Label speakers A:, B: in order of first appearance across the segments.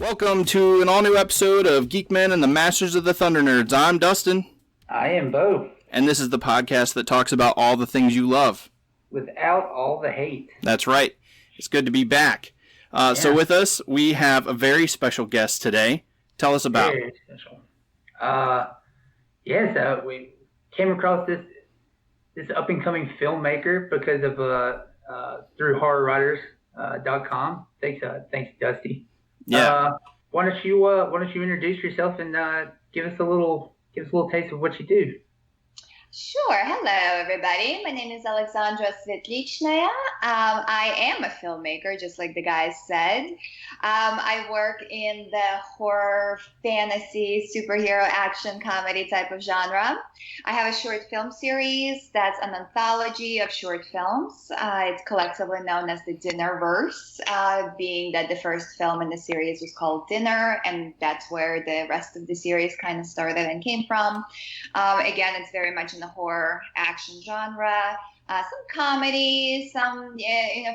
A: Welcome to an all-new episode of Geek-Men and the Masters of the Thundernerds. I'm Dustin.
B: I am Bo.
A: And this is the podcast that talks about all the things you love.
B: Without all the hate.
A: That's right. It's good to be back. So with us, we have a very special guest today. Tell us about
B: it. Very special. We came across this up-and-coming filmmaker because of through horrorwriters.com. Thanks, Dusty.
A: Yeah.
B: Why don't you introduce yourself and give us a little taste of what you do?
C: Sure. Hello, everybody. My name is Aleksandra Svetlichnaya. I am a filmmaker, just like the guys said. I work in the horror, fantasy, superhero, action, comedy type of genre. I have a short film series that's an anthology of short films. It's collectively known as the Dinnerverse, being that the first film in the series was called Dinner, and that's where the rest of the series kind of started and came from. Again, it's very much in the horror action genre, some comedy, some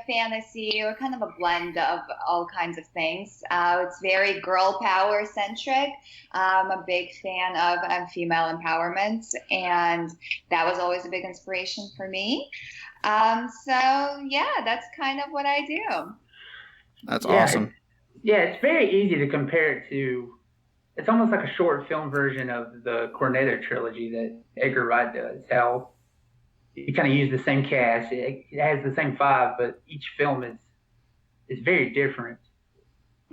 C: fantasy, or kind of a blend of all kinds of things. It's very girl power centric. I'm a big fan of female empowerment, and that was always a big inspiration for me. That's kind of what I do.
A: That's awesome.
B: It's very easy to compare it to. It's almost like a short film version of the Cornetto trilogy that Edgar Wright does. How you kind of use the same cast, it has the same vibe, but each film is very different.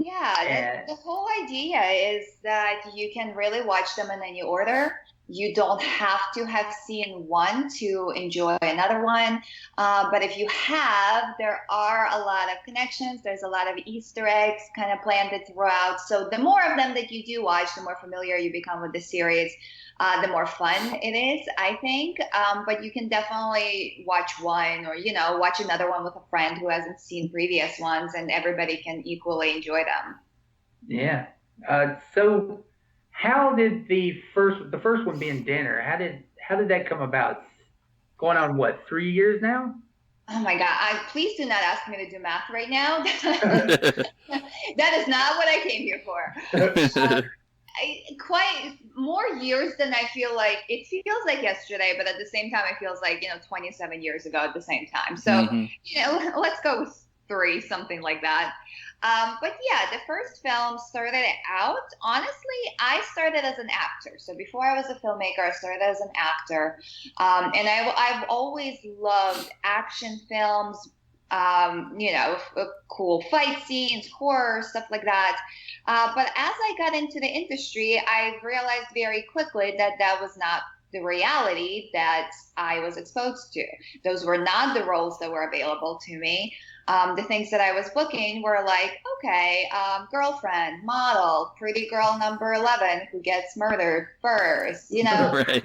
C: Yeah, the whole idea is that you can really watch them in any order. You don't have to have seen one to enjoy another one. But if you have, there are a lot of connections. There's a lot of Easter eggs kind of planted throughout. So the more of them that you do watch, the more familiar you become with the series, the more fun it is, I think. But you can definitely watch one or, watch another one with a friend who hasn't seen previous ones, and everybody can equally enjoy them.
B: Yeah. So how did the first one being Dinner, how did that come about? It's going on, 3 years now?
C: Oh my God. Please do not ask me to do math right now. That is not what I came here for. Quite more years than I feel like. It feels like yesterday, but at the same time, it feels like, 27 years ago at the same time. So, let's go with 3, something like that. But yeah, the first film started out, honestly, I started as an actor. So before I was a filmmaker, I started as an actor. And I've always loved action films, cool fight scenes, horror, stuff like that. But as I got into the industry, I realized very quickly that that was not the reality that I was exposed to. Those were not the roles that were available to me. The things that I was booking were like, okay, girlfriend, model, pretty girl number 11 who gets murdered first,
A: Right.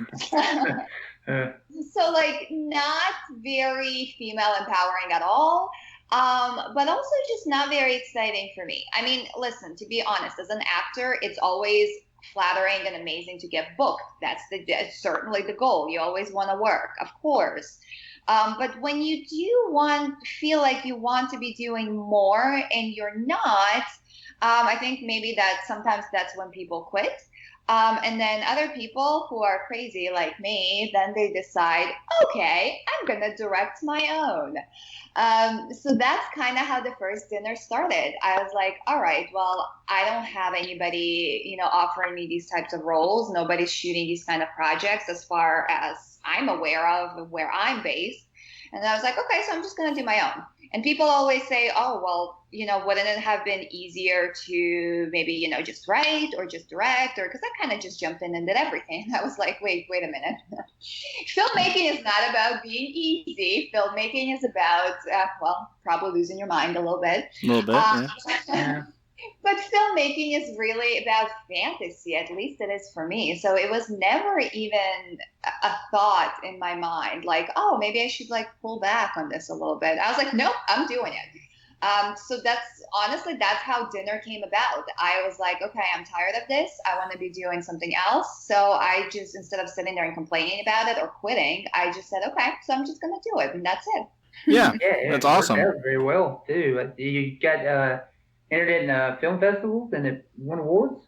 C: So not very female empowering at all. But also just not very exciting for me. I mean, listen, to be honest, as an actor, it's always flattering and amazing to get booked. That's certainly the goal. You always want to work, of course. But when you do feel like you want to be doing more and you're not, I think maybe that sometimes that's when people quit. And then other people who are crazy like me, then they decide, okay, I'm going to direct my own. So that's kind of how the first Dinner started. I was like, all right, well, I don't have anybody, offering me these types of roles. Nobody's shooting these kind of projects as far as I'm aware of where I'm based. And I was like, okay, so I'm just going to do my own. And people always say, oh, well, wouldn't it have been easier to maybe, just write or just direct? Or because I kind of just jumped in and did everything. And I was like, wait a minute. Filmmaking is not about being easy. Filmmaking is about, probably losing your mind a little bit.
A: A little bit, yeah.
C: But filmmaking is really about fantasy, at least it is for me. So it was never even a thought in my mind, like, oh, maybe I should pull back on this a little bit. I was like, nope, I'm doing it. So that's how Dinner came about. I was like, okay, I'm tired of this. I want to be doing something else. So I just, instead of sitting there and complaining about it or quitting, I just said, okay, so I'm just going to do it. And that's it.
A: Yeah, that's awesome.
B: Worked out very well, too. You got entered in film festivals and it won awards?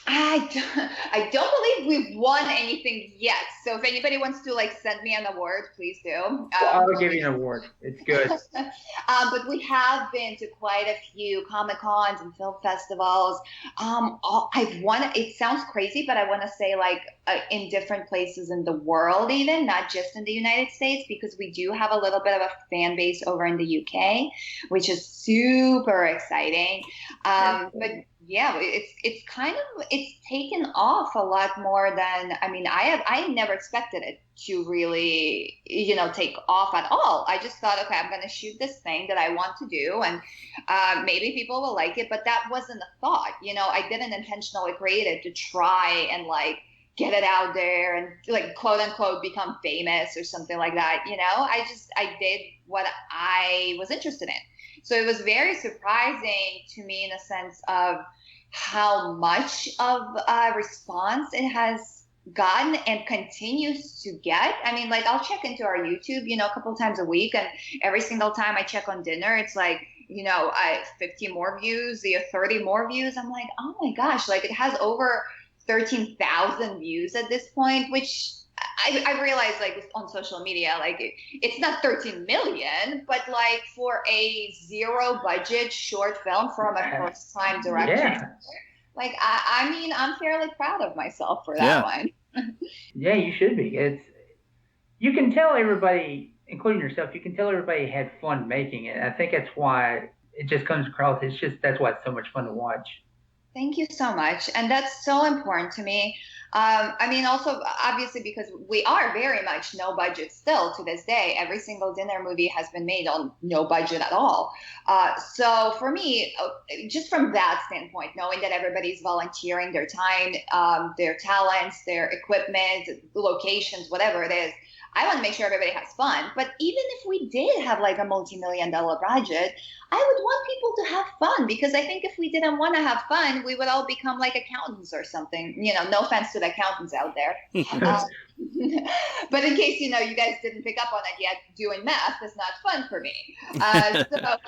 C: I don't believe we've won anything yet. So if anybody wants to like send me an award, please do.
B: Well, I'll give you an award. It's good.
C: But we have been to quite a few Comic Cons and film festivals. I've won. It sounds crazy, but I want to say like in different places in the world, even not just in the United States, because we do have a little bit of a fan base over in the UK, which is super exciting. But yeah, it's taken off a lot more than, I mean, I never expected it to really, take off at all. I just thought, okay, I'm going to shoot this thing that I want to do, and maybe people will like it, but that wasn't the thought. I didn't intentionally create it to try and like get it out there and like quote unquote become famous or something like that. I did what I was interested in. So it was very surprising to me in a sense of how much of a response it has gotten and continues to get. I mean, like I'll check into our YouTube, a couple of times a week, and every single time I check on dinner, it's like, 50 more views, 30 more views. I'm like, oh my gosh, like it has over 13,000 views at this point, which I realize like on social media, like it's not 13 million, but like for a zero budget short film from a first time director, like I mean, I'm fairly proud of myself for that one.
B: Yeah, you should be. You can tell everybody, including yourself, you can tell everybody had fun making it. I think that's why it just comes across. That's why it's so much fun to watch.
C: Thank you so much. And that's so important to me. I mean, also, obviously, because we are very much no budget still to this day. Every single dinner movie has been made on no budget at all. So for me, just from that standpoint, knowing that everybody's volunteering their time, their talents, their equipment, locations, whatever it is, I want to make sure everybody has fun. But even if we did have like a multi-million-dollar budget, I would want people to have fun, because I think if we didn't want to have fun, we would all become like accountants or something. No offense to the accountants out there. But in case, you guys didn't pick up on it yet, doing math is not fun for me. So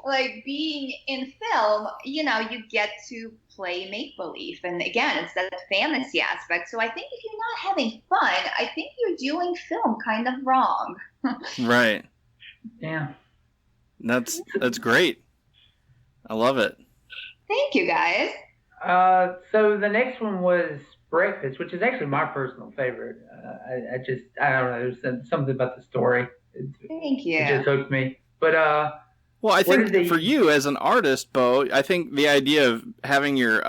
C: like being in film, you get to play make-believe. And again, it's that fantasy aspect. So I think if you're not having fun, I think you're doing film kind of wrong.
A: Right.
B: Yeah.
A: That's great. I love it.
C: Thank you, guys.
B: So the next one was Breakfast, which is actually my personal favorite. I don't know. There's something about the story.
C: Thank you.
B: It just hooked me. But
A: well, I think for you as an artist, Bo, I think the idea of having your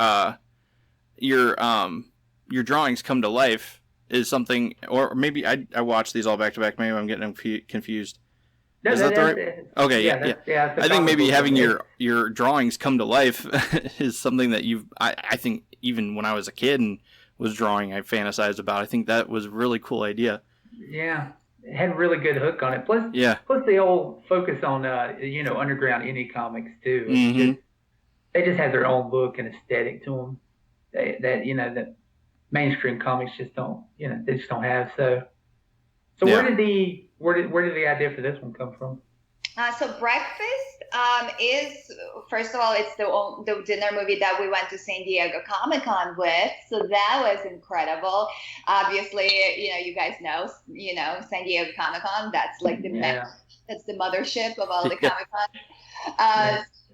A: drawings come to life is something, or maybe I watched these all back to back. Maybe I'm getting confused.
B: No,
A: is that the right? Okay, yeah. I think maybe having your drawings come to life is something that I think even when I was a kid and was drawing, I fantasized about. I think that was a really cool idea.
B: Yeah. It had a really good hook on it. Plus the old focus on underground indie comics too.
A: Mm-hmm.
B: They just have their own look and aesthetic to them that mainstream comics just don't they just don't have. So where did the idea for this one come from?
C: So Breakfast is, first of all, it's the dinner movie that we went to San Diego Comic-Con with. So that was incredible. Obviously, you guys know, San Diego Comic-Con, that's like that's the mothership of all the Comic-Con.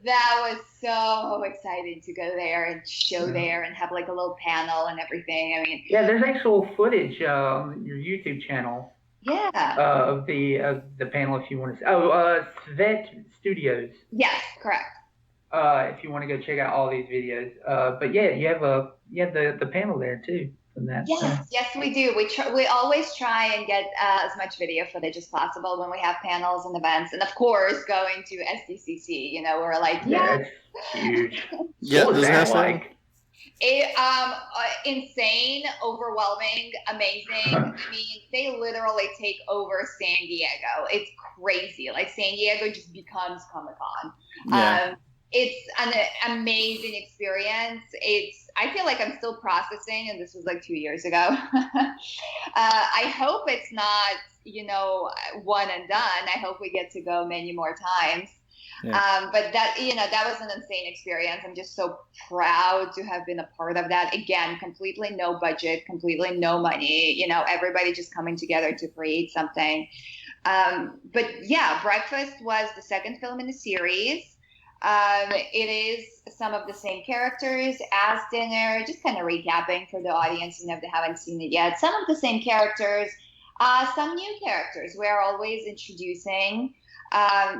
C: That was so exciting to go there and show there and have like a little panel and everything. I mean,
B: there's actual footage on your YouTube channel. Of the panel, if you want to. Svet Studios.
C: Yes, correct.
B: If you want to go check out all these videos. But yeah, you have the panel there too from that.
C: Yes, we do. We always try and get as much video footage as possible when we have panels and events, and of course going to SDCC. We're like,
B: it's huge.
A: Yeah,
B: what was that like?
C: Insane, overwhelming, amazing. I mean, they literally take over San Diego. It's crazy. Like San Diego just becomes Comic-Con.
A: Yeah.
C: It's an amazing experience. I feel like I'm still processing, and this was like 2 years ago. I hope it's not, one and done. I hope we get to go many more times. But that, that was an insane experience. I'm just so proud to have been a part of that. Again, completely no budget, completely no money, everybody just coming together to create something. But yeah, Breakfast was the second film in the series. It is some of the same characters as Dinner, just kind of recapping for the audience, if they haven't seen it yet. Some of the same characters, some new characters. We're always introducing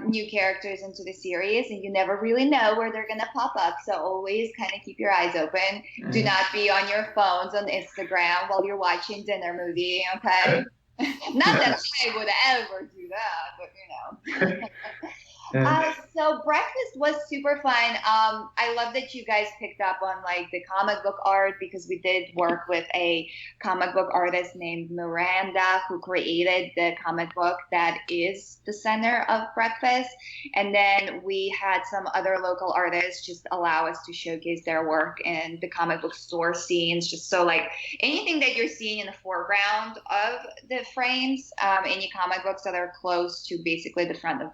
C: new characters into the series, and you never really know where they're going to pop up. So always kind of keep your eyes open. Do not be on your phones on Instagram while you're watching Dinner movie, okay? Not that I would ever do that, but so Breakfast was super fun. I love that you guys picked up on the comic book art, because we did work with a comic book artist named Miranda, who created the comic book that is the center of Breakfast. And then we had some other local artists just allow us to showcase their work in the comic book store scenes. Just so anything that you're seeing in the foreground of the frames, any comic books that are close to basically the front of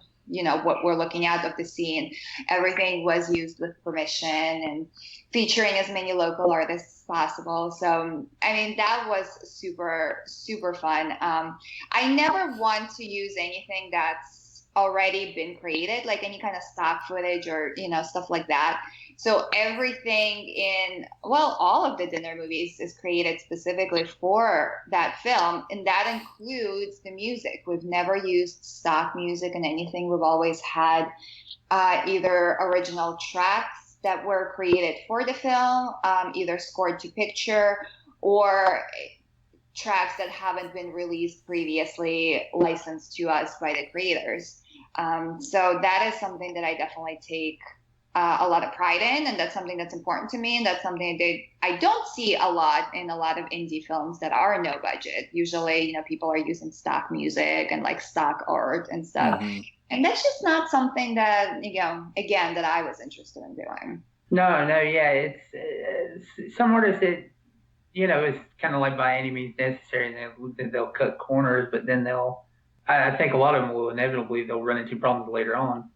C: what we're looking at of the scene, everything was used with permission and featuring as many local artists as possible. So, I mean, that was super, super fun. I never want to use anything that's already been created, like any kind of stock footage or, stuff like that. So everything in, all of the Dinner movies is created specifically for that film, and that includes the music. We've never used stock music in anything. We've always had either original tracks that were created for the film, either scored to picture, or tracks that haven't been released previously, licensed to us by the creators. So that is something that I definitely take a lot of pride in, and that's something that's important to me, and that's something that I don't see a lot in a lot of indie films that are no budget. Usually, people are using stock music and stock art and stuff, and that's just not something that again, that I was interested in doing.
B: No, yeah, it's some artists that it's kind of like by any means necessary, and they'll cut corners, but then I think a lot of them will inevitably they'll run into problems later on.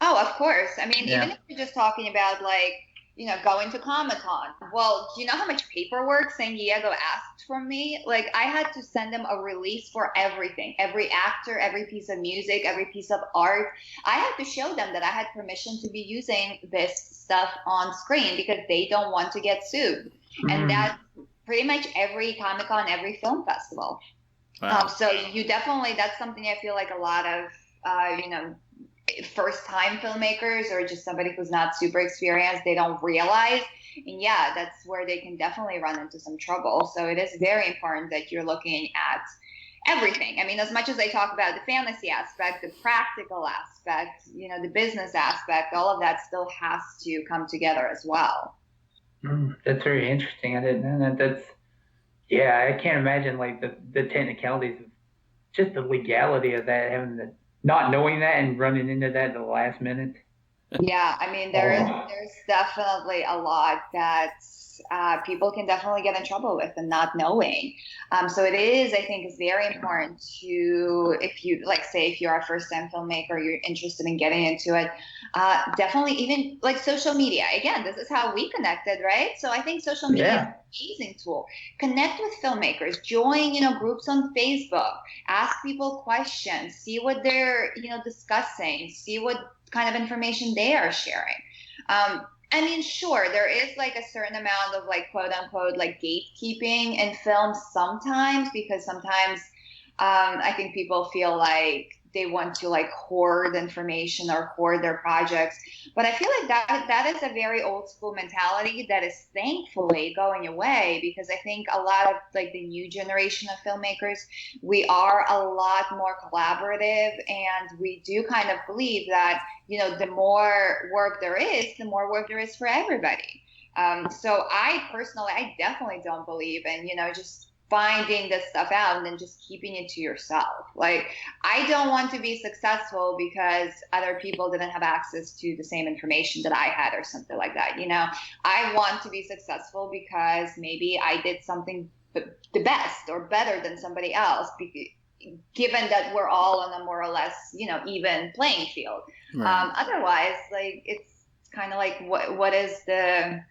C: Oh, of course. I mean, even if you're just talking about going to Comic-Con. Well, do you know how much paperwork San Diego asked from me? I had to send them a release for everything, every actor, every piece of music, every piece of art. I had to show them that I had permission to be using this stuff on screen because they don't want to get sued. And that's pretty much every Comic-Con, every film festival. Wow. So you definitely, that's something I feel like a lot of, first-time filmmakers or just somebody who's not super experienced, they don't realize. And yeah, that's where they can definitely run into some trouble. So it is very important that you're looking at everything. I mean, as much as I talk about the fantasy aspect, the practical aspect, the business aspect, all of that still has to come together as well.
B: That's very interesting. I didn't know that. I can't imagine the technicalities of just the legality of that, having not knowing that and running into that at the last minute.
C: Yeah, I mean, there's definitely a lot that people can definitely get in trouble with and not knowing. So it is, I think, is very important to, if you, say, if you're a first-time filmmaker, you're interested in getting into it, definitely even social media. Again, this is how we connected, right? So I think social media is an amazing tool. Connect with filmmakers, join, groups on Facebook, ask people questions, see what they're, discussing, see what kind of information they are sharing. I mean, sure, there is a certain amount of quote unquote gatekeeping in films sometimes, because sometimes I think people feel like they want to hoard information or hoard their projects. But I feel like that is a very old school mentality that is thankfully going away, because I think a lot of the new generation of filmmakers, we are a lot more collaborative, and we do kind of believe that, the more work there is, the more work there is for everybody. So I definitely don't believe in, just finding this stuff out and then just keeping it to yourself. I don't want to be successful because other people didn't have access to the same information that I had or something like that. I want to be successful because maybe I did something the best or better than somebody else. given that we're all on a more or less, even playing field. Right. Otherwise, like, it's kind of like, what is the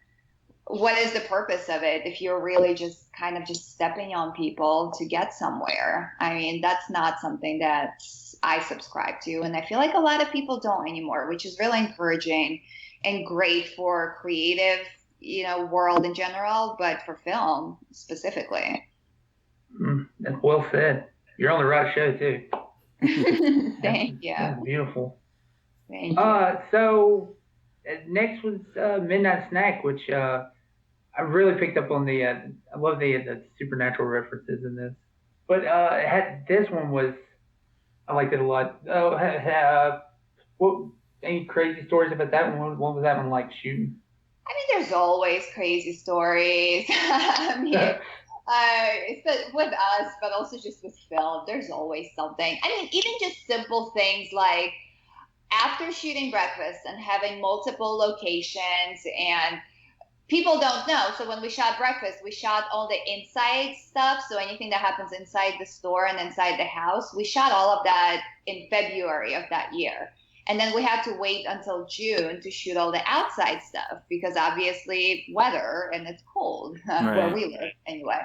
C: purpose of it if you're really just kind of just stepping on people to get somewhere? I mean, that's not something that I subscribe to, and I feel like a lot of people don't anymore, which is really encouraging and great for creative, world in general, but for film specifically.
B: That's well said. You're on the right show too.
C: Thank you.
B: That's beautiful.
C: Thank you.
B: So next was Midnight Snack, which I really picked up on the. I love the supernatural references in this, but this one was. I liked it a lot. What any crazy stories about that one? What was that one like shooting?
C: I mean, there's always crazy stories. I mean, it's with us, but also just with film. There's always something. I mean, even just simple things like after shooting Breakfast and having multiple locations, and people don't know. So when we shot Breakfast, we shot all the inside stuff. So anything that happens inside the store and inside the house, we shot all of that in February of that year. And then we had to wait until June to shoot all the outside stuff because obviously weather and it's cold where we live anyway.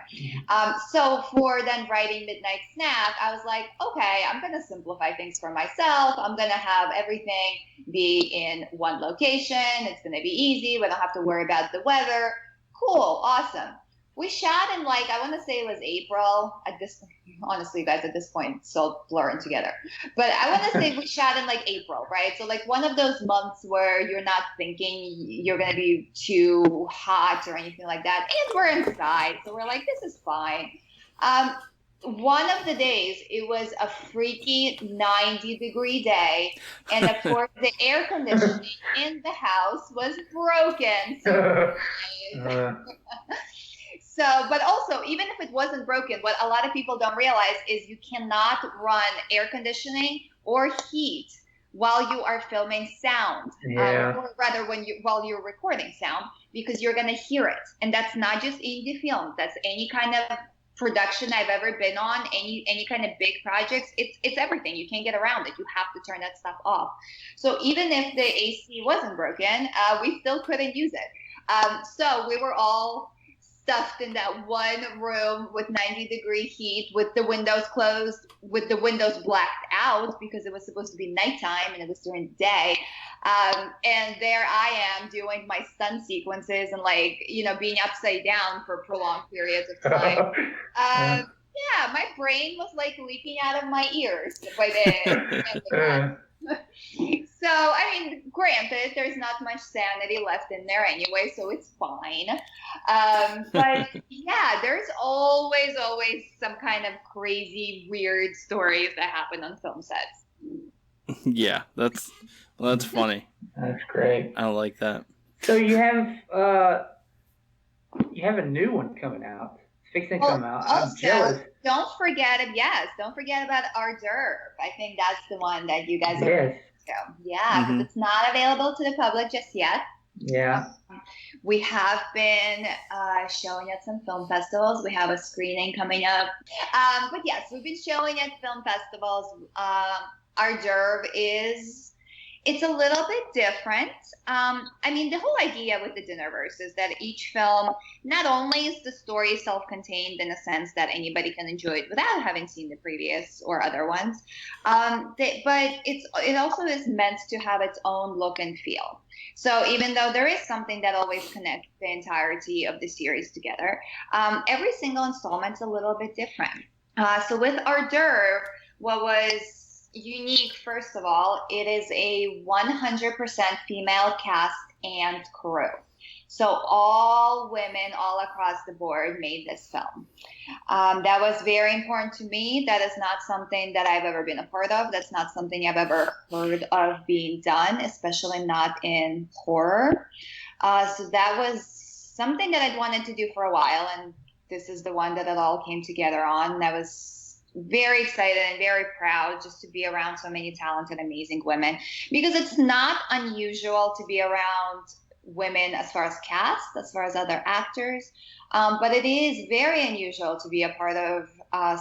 C: So for then writing Midnight Snack, I was like, okay, I'm going to simplify things for myself. I'm going to have everything be in one location. It's going to be easy. We don't have to worry about the weather. Cool. Awesome. We shot in I want to say it was April at this, honestly guys, at this point, it's all blurring together. But I want to say we shot in April, right? So one of those months where you're not thinking you're going to be too hot or anything like that. And we're inside. So we're like, this is fine. One of the days, it was a freaky 90-degree day. And of course, the air conditioning in the house was broken. So, but also, even if it wasn't broken, what a lot of people don't realize is you cannot run air conditioning or heat while you are filming sound, or rather while you're recording sound, because you're going to hear it. And that's not just indie film. That's any kind of production I've ever been on, any kind of big projects. It's everything. You can't get around it. You have to turn that stuff off. So even if the AC wasn't broken, we still couldn't use it. So we were all stuffed in that one room with 90-degree heat, with the windows closed, with the windows blacked out because it was supposed to be nighttime and it was during the day. And there I am doing my stunt sequences and being upside down for prolonged periods of time. Yeah, my brain was leaking out of my ears by the end of that. So, I mean, granted, there's not much sanity left in there anyway, so it's fine. But yeah, there's always some kind of crazy, weird stories that happen on film sets.
A: Yeah, that's funny.
B: That's great.
A: I like that.
B: So you have a new one coming out. It's fixing to come out. I'm jealous.
C: Don't forget about HOR D'OVEURES. I think that's the one that you guys are. Yeah, because it's not available to the public just yet.
B: Yeah.
C: We have been showing at some film festivals. We have a screening coming up. But yes, we've been showing at film festivals. HOR D'OVEURES it's a little bit different. I mean, the whole idea with the Dinnerverse is that each film, not only is the story self-contained in a sense that anybody can enjoy it without having seen the previous or other ones, but it also is meant to have its own look and feel. So even though there is something that always connects the entirety of the series together, every single installment's a little bit different. So with HOR D'OVEURES, what was unique, first of all, it is a 100% female cast and crew. So all women all across the board made this film. That was very important to me. That is not something that I've ever been a part of. That's not something I've ever heard of being done, especially not in horror. So that was something that I'd wanted to do for a while, and this is the one that it all came together on. And I was very excited and very proud just to be around so many talented, amazing women, because it's not unusual to be around women as far as cast, as far as other actors, but it is very unusual to be a part of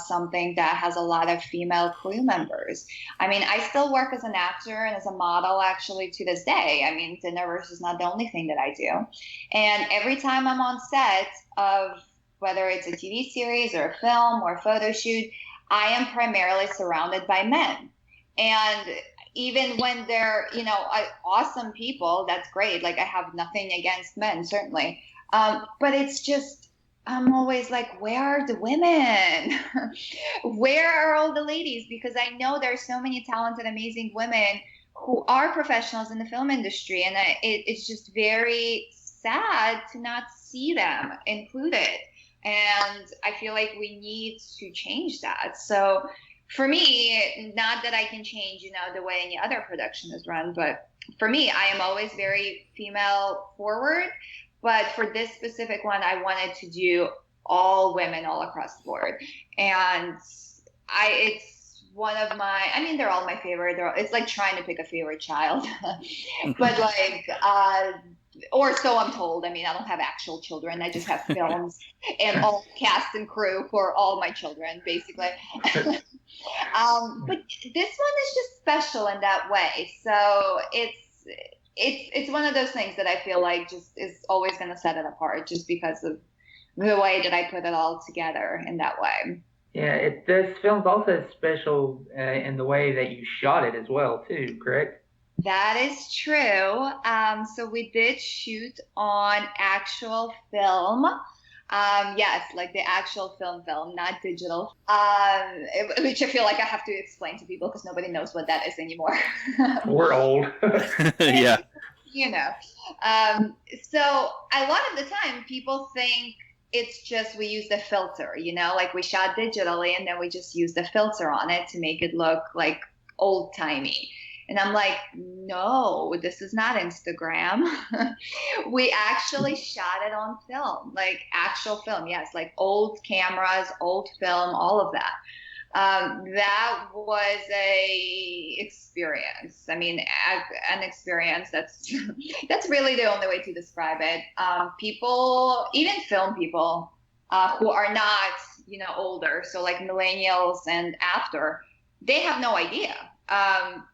C: something that has a lot of female crew members. I mean, I still work as an actor and as a model actually to this day. I mean, Dinnerverse is not the only thing that I do. And every time I'm on set of whether it's a TV series or a film or a photo shoot, I am primarily surrounded by men. And even when they're, awesome people, that's great. Like, I have nothing against men, certainly. But it's just, I'm always like, where are the women? Where are all the ladies? Because I know there's so many talented, amazing women who are professionals in the film industry. And it's just very sad to not see them included. And I feel like we need to change that. So for me, not that I can change, the way any other production is run, but for me, I am always very female forward. But for this specific one, I wanted to do all women all across the board. And it's one of my, I mean, they're all my favorite. It's like trying to pick a favorite child. But like, or so I'm told. I mean, I don't have actual children. I just have films and all cast and crew for all my children, basically. But this one is just special in that way. So it's one of those things that I feel like just is always going to set it apart, just because of the way that I put it all together in that way.
B: Yeah, this film's also special in the way that you shot it as well, too, correct?
C: That is true. So we did shoot on actual film. Yes, like the actual film, not digital. Which I feel like I have to explain to people because nobody knows what that is anymore.
B: We're old.
A: Yeah.
C: So a lot of the time people think it's just we use the filter, like we shot digitally and then we just use the filter on it to make it look like old timey. And I'm like, no, this is not Instagram. We actually shot it on film, like actual film. Yes, like old cameras, old film, all of that. That was a experience. I mean, an experience that's really the only way to describe it. People, even film people who are not, older, so like millennials and after, they have no idea.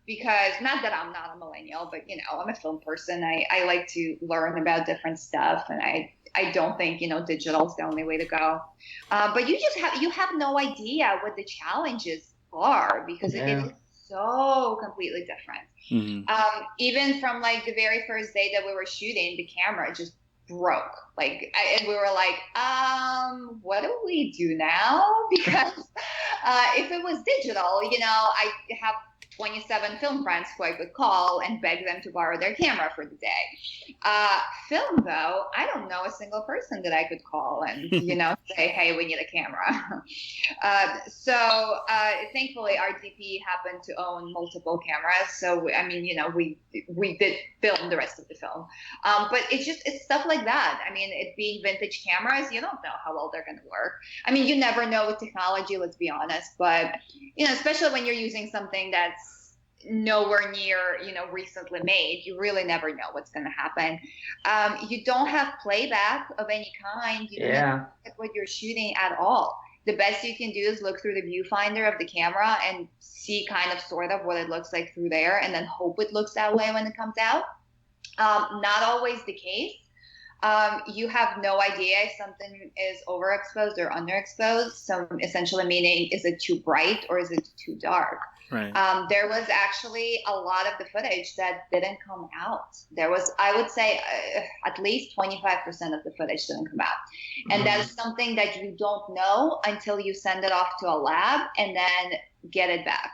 C: Because not that I'm not a millennial, but I'm a film person. I like to learn about different stuff, and I don't think digital is the only way to go. But you have no idea what the challenges are because it is so completely different. Mm-hmm. Even from like the very first day that we were shooting, the camera just broke. And we were like, what do we do now? Because if it was digital, I have 27 film friends who I could call and beg them to borrow their camera for the day. Film, though, I don't know a single person that I could call and, say, hey, we need a camera. So thankfully, our DP happened to own multiple cameras. So, I mean, we did film the rest of the film. But it's stuff like that. I mean, it being vintage cameras, you don't know how well they're going to work. I mean, you never know with technology, let's be honest. But, especially when you're using something that's nowhere near, recently made, you really never know what's going to happen. You don't have playback of any kind. You don't know what you're shooting at all. The best you can do is look through the viewfinder of the camera and see kind of sort of what it looks like through there and then hope it looks that way when it comes out. Not always the case. You have no idea if something is overexposed or underexposed. So essentially meaning, is it too bright or is it too dark? Right. There was actually a lot of the footage that didn't come out. There was, I would say, at least 25% of the footage didn't come out. And that is something that you don't know until you send it off to a lab and then get it back.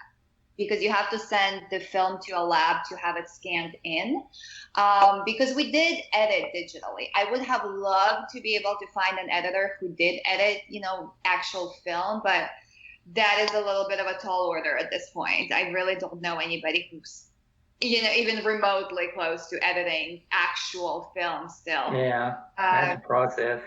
C: Because you have to send the film to a lab to have it scanned in. Because we did edit digitally. I would have loved to be able to find an editor who did edit, actual film, but that is a little bit of a tall order at this point. I really don't know anybody who's, even remotely close to editing actual film still.
B: Yeah, that's a process.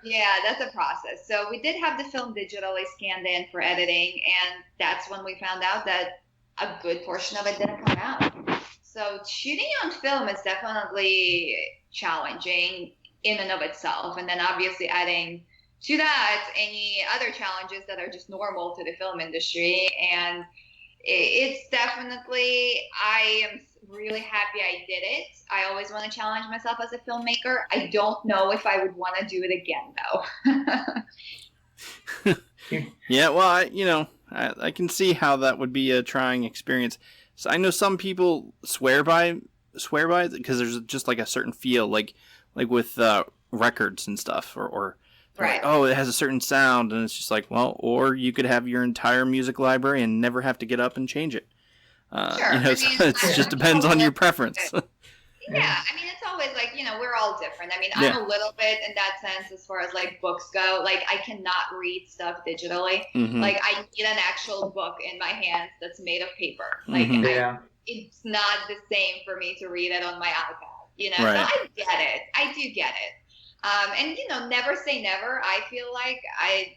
C: Yeah, that's a process. So we did have the film digitally scanned in for editing, and that's when we found out that a good portion of it didn't come out. So shooting on film is definitely challenging in and of itself. And then obviously adding to that, any other challenges that are just normal to the film industry. And it's definitely, I am really happy I did it. I always want to challenge myself as a filmmaker. I don't know if I would want to do it again, though.
A: Yeah, well, I can see how that would be a trying experience. So I know some people swear by it because there's just like a certain feel, like with records and stuff, or
C: right.
A: Like, oh, it has a certain sound, and it's just like, well, or you could have your entire music library and never have to get up and change it.
C: Sure.
A: So it just depends on your preference.
C: Yeah, I mean, it's always like, we're all different. I mean, I'm a little bit in that sense as far as like books go. Like, I cannot read stuff digitally.
A: Mm-hmm.
C: Like, I need an actual book in my hands that's made of paper. Like, it's not the same for me to read it on my iPad,
A: Right.
C: So I get it. I do get it. And never say never. I feel like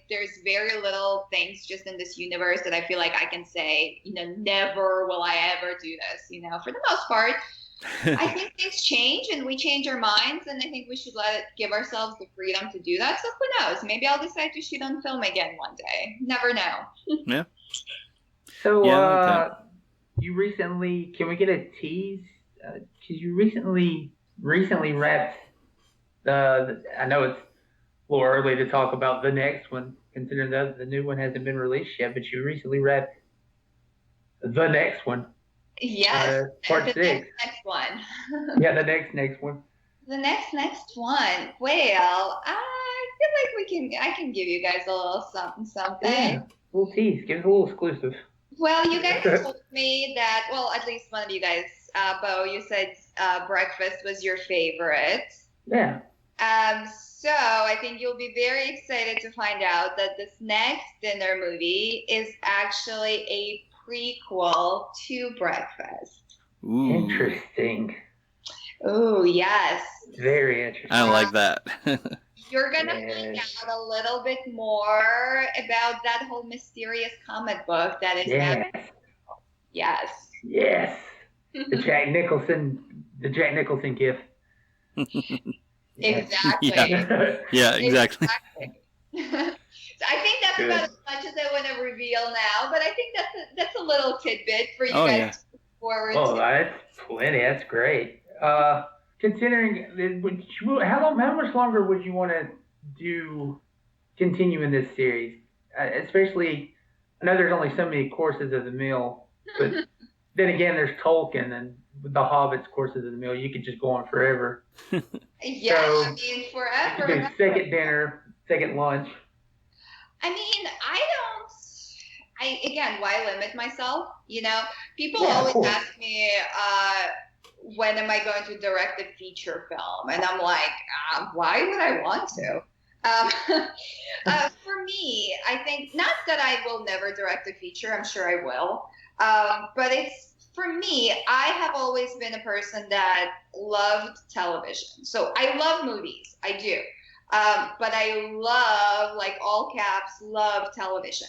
C: there's very little things just in this universe that I feel like I can say, never will I ever do this. For the most part, I think things change and we change our minds, and I think we should give ourselves the freedom to do that. So who knows? Maybe I'll decide to shoot on film again one day. Never know.
A: Yeah.
B: So, you recently, can we get a tease? Because you recently wrapped I know it's a little early to talk about the next one, considering the new one hasn't been released yet, but you recently wrapped the next one.
C: Yes.
B: Part 6.
C: Next one.
B: Yeah, the next one.
C: The next one. Well, I feel like I can give you guys a little something.
B: Yeah, a little tease. Give us a little exclusive.
C: Well, you guys told me that, at least one of you guys, Bo, you said breakfast was your favorite.
B: Yeah.
C: So I think you'll be very excited to find out that this next dinner movie is actually a prequel to Breakfast.
A: Ooh.
B: Interesting.
C: Oh, yes.
B: Very interesting.
A: I like that.
C: You're going to find out a little bit more about that whole mysterious comic book that is happening. Yes.
B: Yes. The Jack Nicholson gift.
C: Exactly.
A: Yeah, exactly.
C: So I think that's about as much as I want to reveal now, but I think that's a little tidbit for you guys to look forward to.
B: Oh, that's plenty. That's great. Considering, how much longer would you want to continue in this series? Especially, I know there's only so many courses of the meal, but then again, there's Tolkien and the Hobbit's courses of the meal. You could just go on forever.
C: Yeah, so, I mean, forever.
B: You could do second dinner, second lunch.
C: I mean, again, why limit myself? People always ask me, when am I going to direct a feature film? And I'm like, why would I want to? For me, I think, not that I will never direct a feature, I'm sure I will, but for me, I have always been a person that loved television. So I love movies, I do. But I love, like all caps, love television.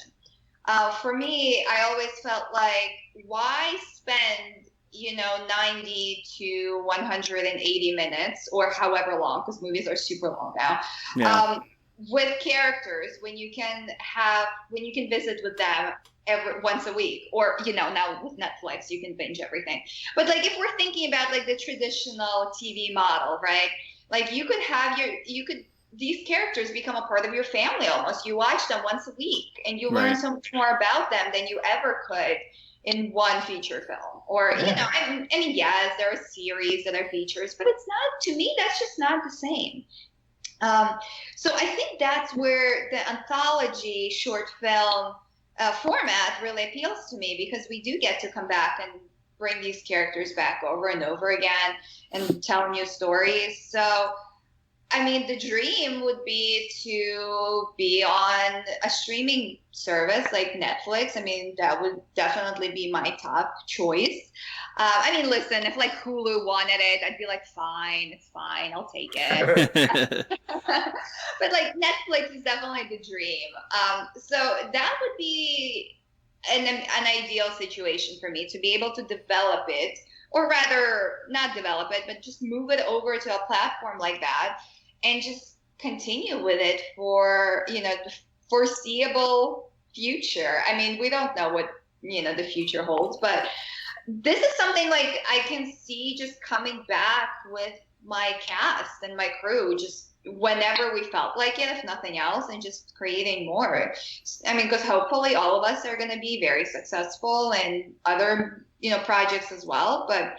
C: For me, I always felt like, why spend 90 to 180 minutes or however long, because movies are super long now, with characters when you can visit with them once a week, or now with Netflix you can binge everything. But like, if we're thinking about like the traditional TV model, right? Like you could these characters become a part of your family almost. You watch them once a week and you learn so much more about them than you ever could in one feature film. Or, I mean, yes, there are series that are features, but it's not, to me, that's just not the same. So I think that's where the anthology short film format really appeals to me, because we do get to come back and bring these characters back over and over again and tell new stories. So, I mean, the dream would be to be on a streaming service like Netflix. I mean, that would definitely be my top choice. I mean, listen, if like Hulu wanted it, I'd be like, fine, it's fine, I'll take it. But like Netflix is definitely the dream. So that would be an ideal situation for me, to be able to develop it, or rather not develop it, but just move it over to a platform like that and just continue with it for, the foreseeable future. I mean, we don't know what, the future holds, but this is something like I can see just coming back with my cast and my crew, just whenever we felt like it, if nothing else, and just creating more. I mean, because hopefully all of us are going to be very successful and other, projects as well. But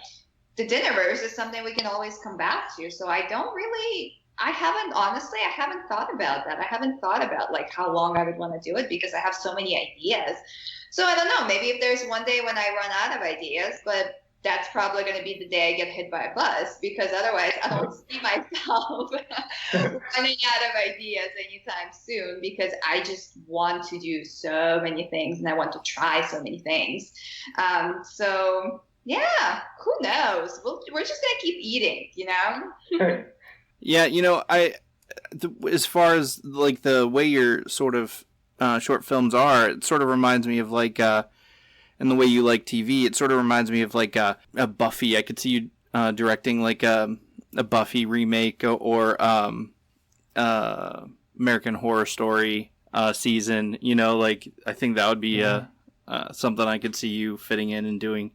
C: the Dinnerverse is something we can always come back to. So I haven't thought about that. I haven't thought about like how long I would want to do it because I have so many ideas. So I don't know, maybe if there's one day when I run out of ideas, but that's probably going to be the day I get hit by a bus, because otherwise I don't see myself running out of ideas anytime soon, because I just want to do so many things and I want to try so many things. So yeah, who knows? We're just going to keep eating,
A: Yeah, as far as like the way your sort of short films are, it sort of reminds me of like, and the way you like TV, it sort of reminds me of like a Buffy. I could see you directing like a Buffy remake or American Horror Story season. Like I think that would be something I could see you fitting in and doing.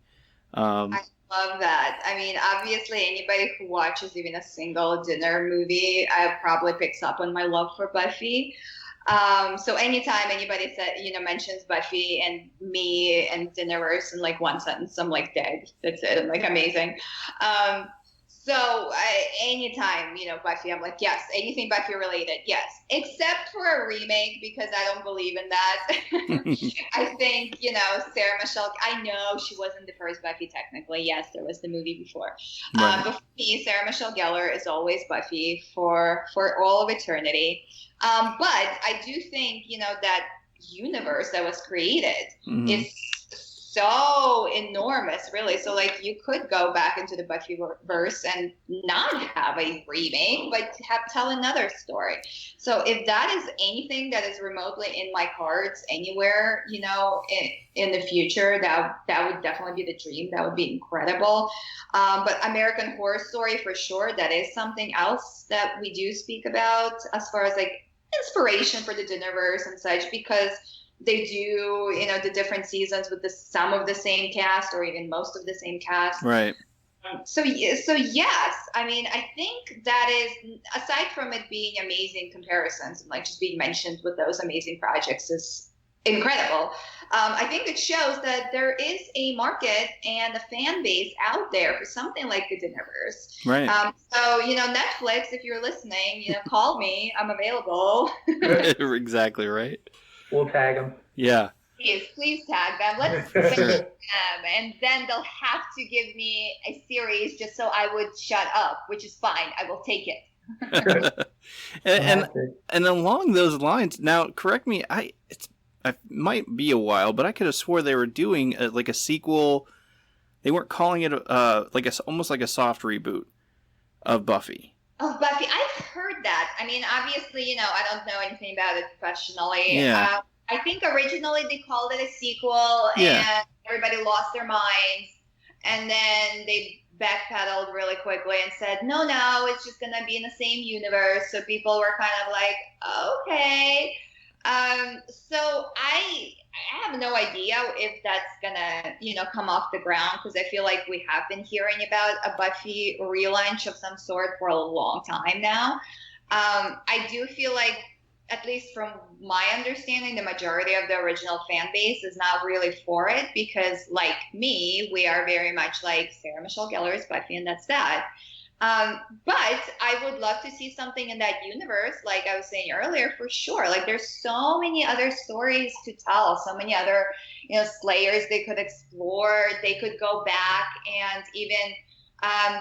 C: I love that. I mean, obviously, anybody who watches even a single dinner movie probably picks up on my love for Buffy. So anytime anybody mentions Buffy and me and Dinnerverse in like one sentence, I'm like dead. That's it. I'm like amazing. So anytime, Buffy, I'm like, yes, anything Buffy related, yes, except for a remake, because I don't believe in that. I think, Sarah Michelle, I know she wasn't the first Buffy technically. Yes, there was the movie before. Right. But for me, Sarah Michelle Gellar is always Buffy for all of eternity. But I do think, that universe that was created is so enormous, really. So like you could go back into the Buffyverse and not have a remake, but tell another story. So if that is anything that is remotely in my cards anywhere, in the future, that would definitely be the dream. That would be incredible. But American Horror Story for sure, that is something else that we do speak about as far as like inspiration for the Dinnerverse and such, because they do, the different seasons with some of the same cast or even most of the same cast.
A: Right.
C: So yes, I mean, I think that is, aside from it being amazing comparisons and like just being mentioned with those amazing projects is incredible. I think it shows that there is a market and a fan base out there for something like the Dinnerverse.
A: Right.
C: So, Netflix, if you're listening, call me. I'm available.
A: Exactly right.
B: We'll tag them.
A: Yeah.
C: Please tag them. Let's tag them, and then they'll have to give me a series just so I would shut up, which is fine. I will take it.
A: and along those lines, now correct me. It might be a while, but I could have swore they were doing like a sequel. They weren't calling it almost like a soft reboot of Buffy.
C: Oh, Buffy, I've heard that. I mean, obviously, I don't know anything about it professionally.
A: Yeah.
C: I think originally they called it a sequel, and everybody lost their minds. And then they backpedaled really quickly and said, no, it's just going to be in the same universe. So people were kind of like, okay. So I have no idea if that's gonna, come off the ground, because I feel like we have been hearing about a Buffy relaunch of some sort for a long time now. I do feel like, at least from my understanding, the majority of the original fan base is not really for it, because like me, we are very much like Sarah Michelle Gellar's Buffy, and that's that. But I would love to see something in that universe, like I was saying earlier, for sure. Like there's so many other stories to tell, so many other, slayers they could explore. They could go back and even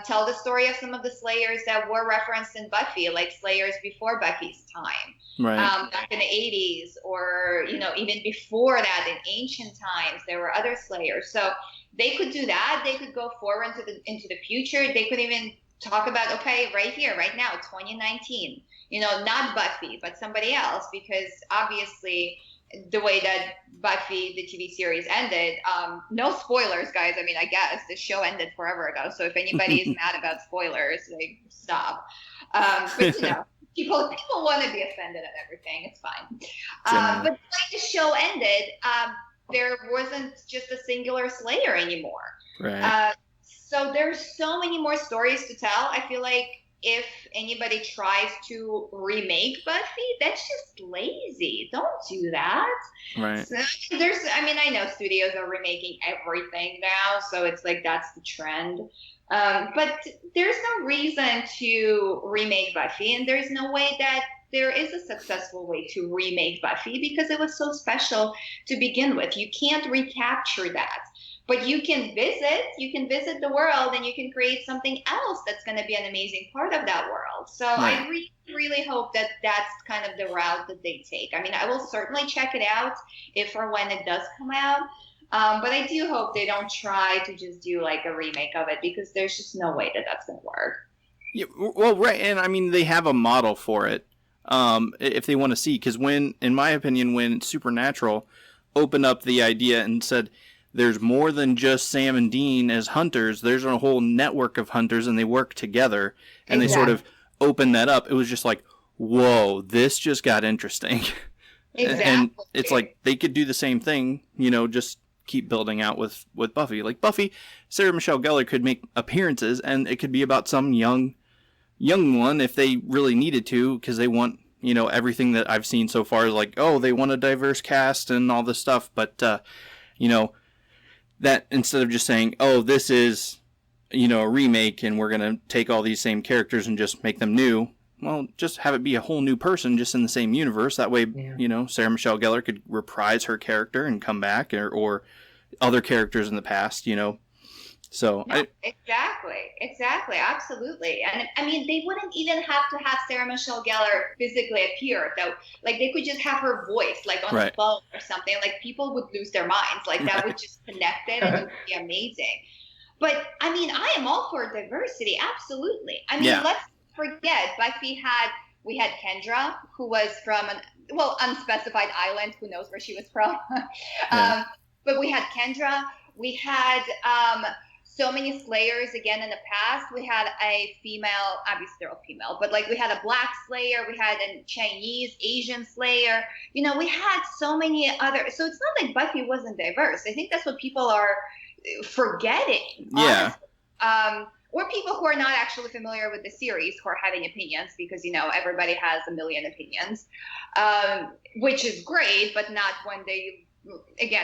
C: tell the story of some of the slayers that were referenced in Buffy, like slayers before Buffy's time,
A: right.
C: Back in the 80s, or, even before that in ancient times, there were other slayers. So they could do that. They could go forward into the future. They could even talk about, okay, right here, right now, 2019, not Buffy, but somebody else, because obviously the way that Buffy, the TV series, ended, no spoilers, guys. I mean, I guess the show ended forever ago. So if anybody is mad about spoilers, like, stop. But, people want to be offended at everything. It's fine. But when the show ended, there wasn't just a singular Slayer anymore.
A: Right.
C: So there's so many more stories to tell. I feel like if anybody tries to remake Buffy, that's just lazy. Don't do that.
A: Right.
C: So I know studios are remaking everything now, so it's like that's the trend. But there's no reason to remake Buffy, and there's no way that there is a successful way to remake Buffy because it was so special to begin with. You can't recapture that. But you can visit the world, and you can create something else that's going to be an amazing part of that world. So
A: right.
C: I really, really hope that that's kind of the route that they take. I mean, I will certainly check it out if or when it does come out. But I do hope they don't try to just do like a remake of it, because there's just no way that that's going to work.
A: Yeah, well, right. And I mean, they have a model for it if they want to see. Because in my opinion, when Supernatural opened up the idea and said, there's more than just Sam and Dean as hunters. There's a whole network of hunters, and they work together. And they sort of opened that up. It was just like, whoa, this just got interesting.
C: Exactly.
A: And it's like they could do the same thing, just keep building out with Buffy. Like Buffy, Sarah Michelle Gellar could make appearances, and it could be about some young one if they really needed to, because they want, everything that I've seen so far is like, oh, they want a diverse cast and all this stuff. But, that instead of just saying, oh, this is, a remake and we're going to take all these same characters and just make them new, well, just have it be a whole new person just in the same universe. That way, Sarah Michelle Gellar could reprise her character and come back, or other characters in the past, So
C: exactly, absolutely. And I mean, they wouldn't even have to have Sarah Michelle Gellar physically appear, though. Like, they could just have her voice, like on the phone or something. Like, people would lose their minds. Like, that would just connect it, and it would be amazing. But I mean, I am all for diversity, absolutely. I mean, let's forget we had Kendra, who was from an unspecified island. Who knows where she was from? But we had Kendra. We had so many Slayers again in the past. We had a female, obviously they're all female, but like we had a black Slayer, we had a Chinese, Asian Slayer. We had so many other. So it's not like Buffy wasn't diverse. I think that's what people are forgetting.
A: Yeah.
C: Or people who are not actually familiar with the series, who are having opinions, because everybody has a million opinions, which is great, but not when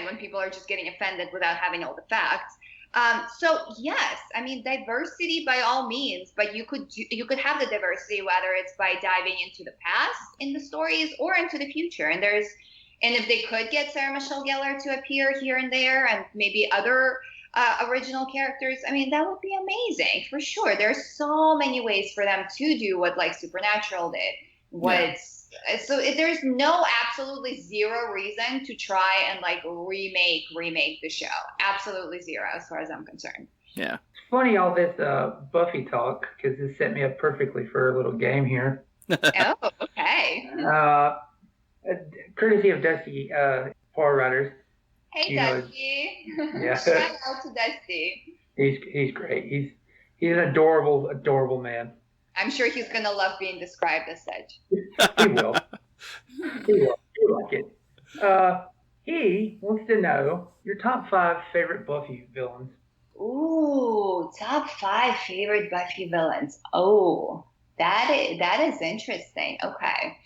C: when people are just getting offended without having all the facts. So yes, I mean, diversity by all means, but you could have the diversity whether it's by diving into the past in the stories or into the future. And if they could get Sarah Michelle Gellar to appear here and there, and maybe other original characters, I mean, that would be amazing for sure. There's so many ways for them to do what like Supernatural did. So there's absolutely zero reason to try and like remake the show. Absolutely zero, as far as I'm concerned.
A: Yeah.
B: It's funny, all this Buffy talk, because this set me up perfectly for a little game here.
C: Oh, okay.
B: Courtesy of Dusty, horror writers.
C: Hey, Dusty.
B: Yeah.
C: Shout out to Dusty.
B: He's great. He's an adorable man.
C: I'm sure he's going to love being described as such.
B: He will. He'll like it. He wants to know your top 5 favorite Buffy villains.
C: Ooh, top 5 favorite Buffy villains. Oh, that is interesting. Okay.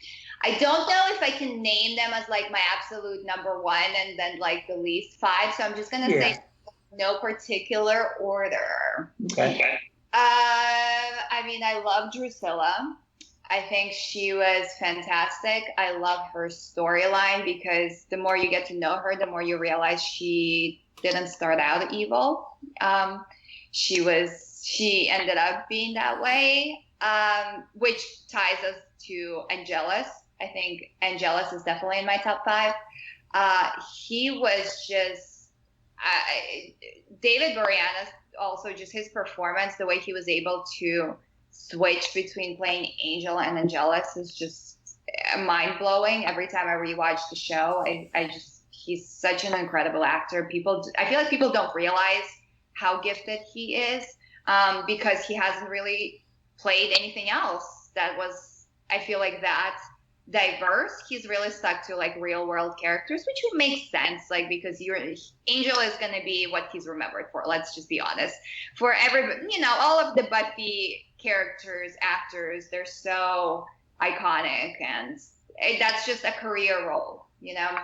C: I don't know if I can name them as like my absolute number 1 and then like the least 5. So I'm just going to say no particular order.
B: Okay.
C: I mean, I love Drusilla. I think she was fantastic. I love her storyline, because the more you get to know her, the more you realize she didn't start out evil. She ended up being that way, which ties us to Angelus. I think Angelus is definitely in my top 5. He was just David Boreanaz. Also, just his performance, the way he was able to switch between playing Angel and Angelus is just mind-blowing. Every time I rewatch the show, he's such an incredible actor. I feel like people don't realize how gifted he is, because he hasn't really played anything else that was I feel like that diverse. He's really stuck to like real world characters, which would make sense, like because Angel is going to be what he's remembered for. Let's just be honest. For everybody, all of the Buffy characters, actors, they're so iconic, and that's just a career role,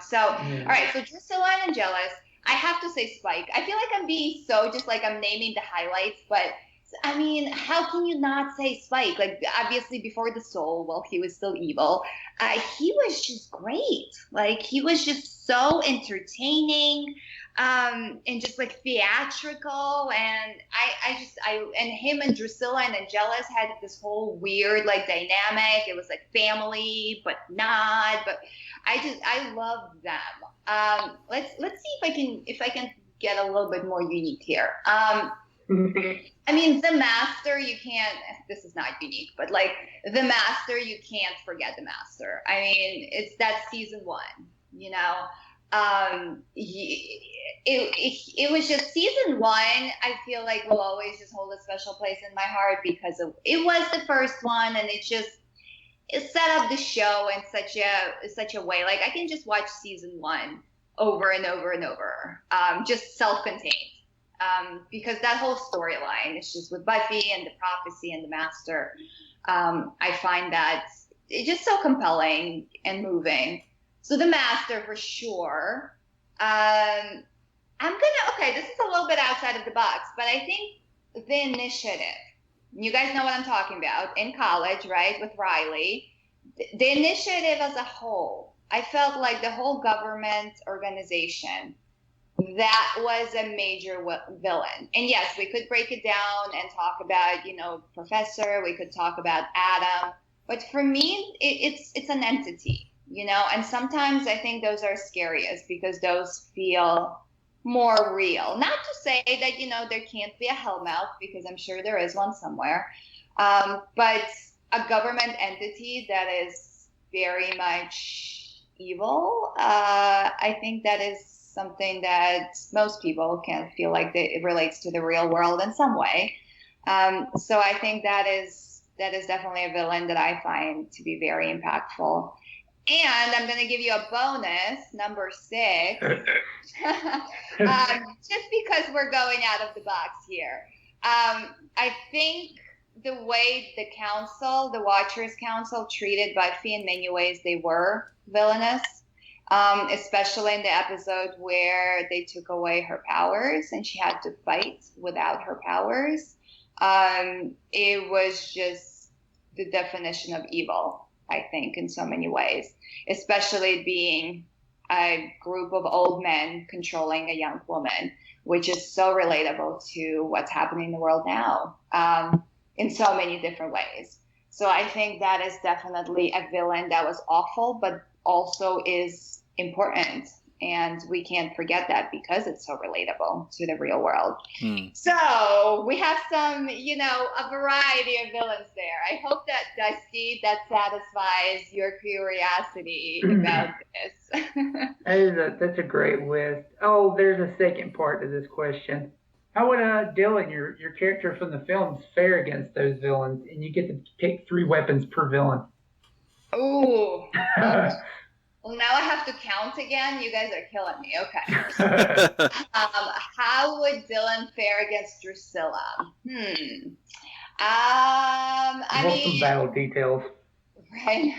C: So, all right, so Drusilla and Angelus. I have to say Spike. I feel like I'm being so just like I'm naming the highlights, but I mean, how can you not say Spike? Like, obviously, before the Soul, while he was still evil, he was just great. Like, he was just so entertaining, and just like theatrical. And and him and Drusilla and Angelus had this whole weird like dynamic. It was like family, but not. But I love them. Let's see if I can get a little bit more unique here. I mean, the Master, you can't, this is not unique, but like the Master, you can't forget the Master. I mean, that's season 1, it was just season 1, I feel like will always just hold a special place in my heart because it was the first one, and it set up the show in such a way. Like I can just watch season 1 over and over and over, just self-contained. Because that whole storyline is just with Buffy and the prophecy and the Master. I find that it's just so compelling and moving. So the Master for sure. This is a little bit outside of the box, but I think the Initiative, you guys know what I'm talking about, in college, right, with Riley. The Initiative as a whole, I felt like the whole government organization, that was a major villain. And yes, we could break it down and talk about, Professor, we could talk about Adam, but for me, it's an entity, and sometimes I think those are scariest because those feel more real. Not to say that, there can't be a Hellmouth, because I'm sure there is one somewhere, but a government entity that is very much evil, I think that is something that most people can feel like it relates to the real world in some way. So I think that is definitely a villain that I find to be very impactful. And I'm going to give you a bonus, number 6, just because we're going out of the box here. I think the way the Watchers Council treated Buffy in many ways, they were villainous. Especially in the episode where they took away her powers and she had to fight without her powers. It was just the definition of evil, I think, in so many ways, especially being a group of old men controlling a young woman, which is so relatable to what's happening in the world now, in so many different ways. So I think that is definitely a villain that was awful, but also is important, and we can't forget that because it's so relatable to the real world. So we have some, a variety of villains there. I hope that, Dusty, that satisfies your curiosity about this.
B: That's a great list. Oh, there's a second part to this question. How would Dylan, your character from the films, fare against those villains? And you get to pick 3 weapons per villain.
C: Ooh. Well, now I have to count again. You guys are killing me. Okay. How would Dylan fare against Drusilla? I mean,
B: some battle details.
C: Right.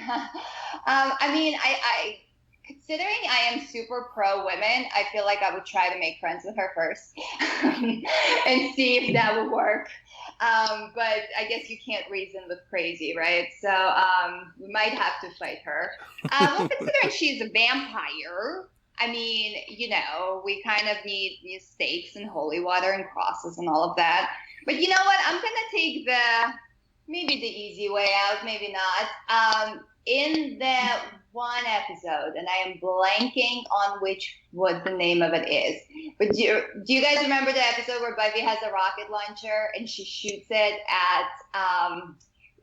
C: I considering I am super pro women, I feel like I would try to make friends with her first and see if that would work. But I guess you can't reason with crazy, right? So we might have to fight her. Well, considering she's a vampire, I mean, we kind of need these stakes and holy water and crosses and all of that. But you know what? I'm going to take maybe the easy way out, maybe not. In that one episode, and I am blanking on what the name of it is. But do you guys remember the episode where Buffy has a rocket launcher and she shoots it at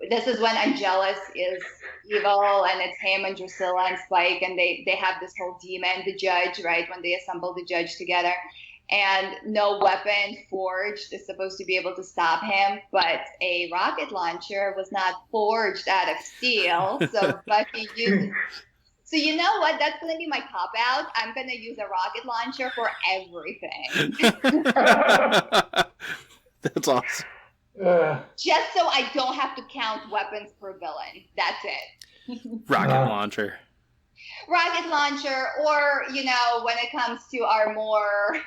C: this is when Angelus is evil, and it's him and Drusilla and Spike, and they have this whole demon, the judge, right, when they assemble the judge together. and no weapon forged is supposed to be able to stop him, but a rocket launcher was not forged out of steel, so Buffy used it. So you know what? That's going to be my cop-out. I'm going to use a rocket launcher for everything.
A: That's awesome.
C: Just so I don't have to count weapons per villain. That's it.
A: Rocket launcher.
C: Rocket launcher, or, you know, when it comes to our more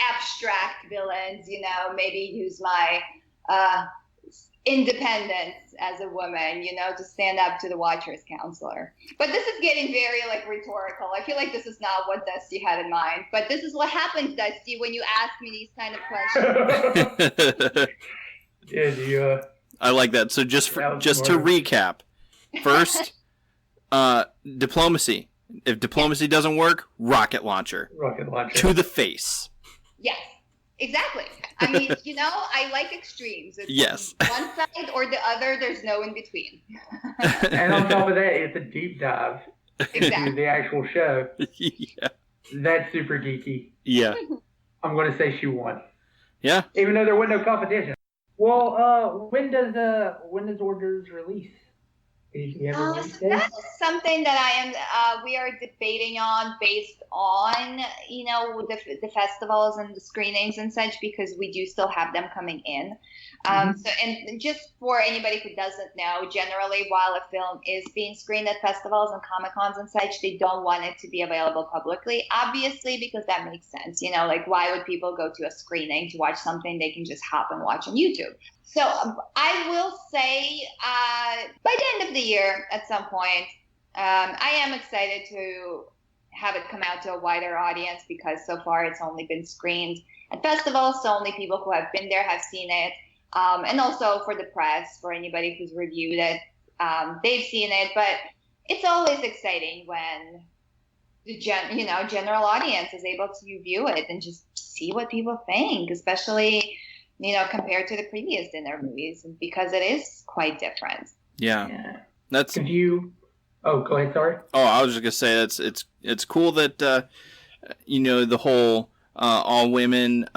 C: abstract villains, you know, maybe use my independence as a woman, you know, to stand up to the Watchers counselor. But this is getting very, like, rhetorical. I feel like this is not what Dusty had in mind. But this is what happens, Dusty, when you ask me these kind of questions.
B: Yeah,
A: I like that. So just to recap, first, diplomacy. If diplomacy doesn't work, rocket launcher.
B: Rocket launcher.
A: To the face.
C: Yes, exactly. I mean, you know, I like extremes. It's
A: yes.
C: One side or the other, there's no in between.
B: And on top of that, it's a deep dive into the actual show.
A: Yeah.
B: That's super geeky.
A: Yeah.
B: I'm going to say she won.
A: Yeah.
B: Even though there was no competition. Well, when does hors d'oeuvres release?
C: So that is something that we are debating on based on, you know, the festivals and the screenings and such, because we do still have them coming in. So, and just for anybody who doesn't know, generally while a film is being screened at festivals and Comic-Cons and such, they don't want it to be available publicly, obviously, because that makes sense. You know, like, why would people go to a screening to watch something they can just hop and watch on YouTube? So I will say by the end of the year at some point, I am excited to have it come out to a wider audience, because so far it's only been screened at festivals, so only people who have been there have seen it. And also for the press, for anybody who's reviewed it, they've seen it. But it's always exciting when the general audience is able to view it and just see what people think, especially, you know, compared to the previous dinner movies, because it is quite different.
A: Yeah. That's.
B: Could you? Oh, go ahead. Sorry.
A: Oh, I was just gonna say it's cool that you know, the whole all women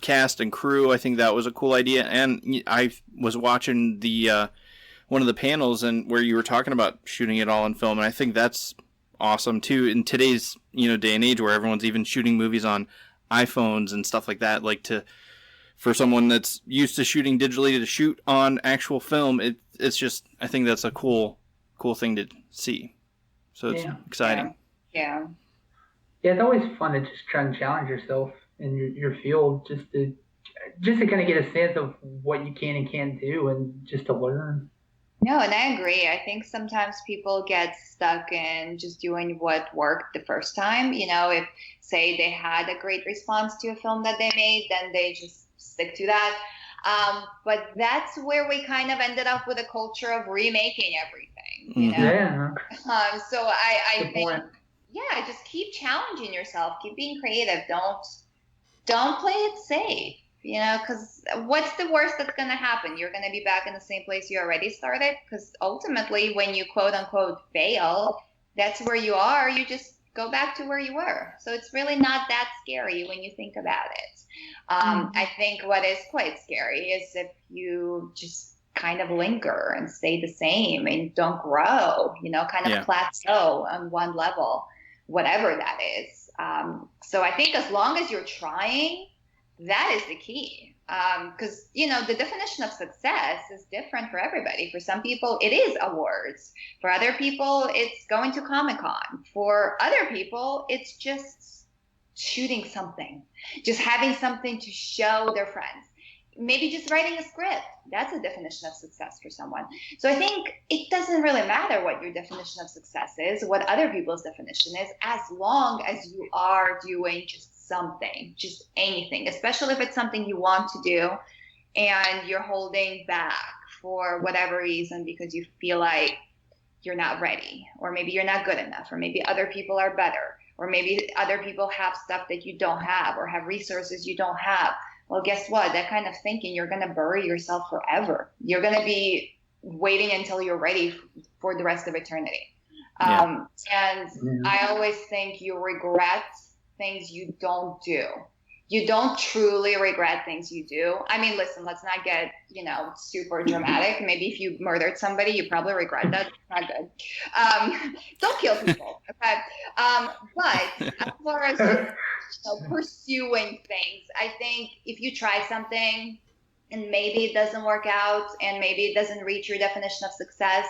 A: cast and crew. I think that was a cool idea, and I was watching the one of the panels and where you were talking about shooting it all in film, and I think that's awesome too in today's, you know, day and age where everyone's even shooting movies on iPhones and stuff like that. Like, for someone that's used to shooting digitally to shoot on actual film, it's just, I think that's a cool thing to see. So it's exciting.
C: Yeah.
B: Yeah, it's always fun to just try and challenge yourself in your field, just to kind of get a sense of what you can and can't do, and just to learn.
C: No, and I agree. I think sometimes people get stuck in just doing what worked the first time. You know, if, say, they had a great response to a film that they made, then they just stick to that. But that's where we kind of ended up with a culture of remaking everything, you know?
B: Yeah.
C: So I think, just keep challenging yourself, keep being creative. Don't play it safe, you know, because what's the worst that's going to happen? You're going to be back in the same place you already started, because ultimately when you quote unquote fail, that's where you are. You just go back to where you were. So it's really not that scary when you think about it. I think what is quite scary is if you just kind of linger and stay the same and don't grow, you know, kind of plateau on one level, whatever that is. So I think as long as you're trying, that is the key. Because, you know, the definition of success is different for everybody. For some people, it is awards. For other people, it's going to Comic-Con. For other people, it's just shooting something, just having something to show their friends. Maybe just writing a script. That's a definition of success for someone. So I think it doesn't really matter what your definition of success is, what other people's definition is, as long as you are doing just something, just anything, especially if it's something you want to do and you're holding back for whatever reason because you feel like you're not ready, or maybe you're not good enough, or maybe other people are better, or maybe other people have stuff that you don't have, or have resources you don't have. Well, guess what? That kind of thinking, you're going to bury yourself forever. You're going to be waiting until you're ready for the rest of eternity. And I always think you regret things you don't do you don't truly regret things you do. I mean, listen, let's not get, super dramatic. Maybe if you murdered somebody, you probably regret that. It's not good. Don't kill people, okay? But as far as pursuing things, I think if you try something and maybe it doesn't work out and maybe it doesn't reach your definition of success,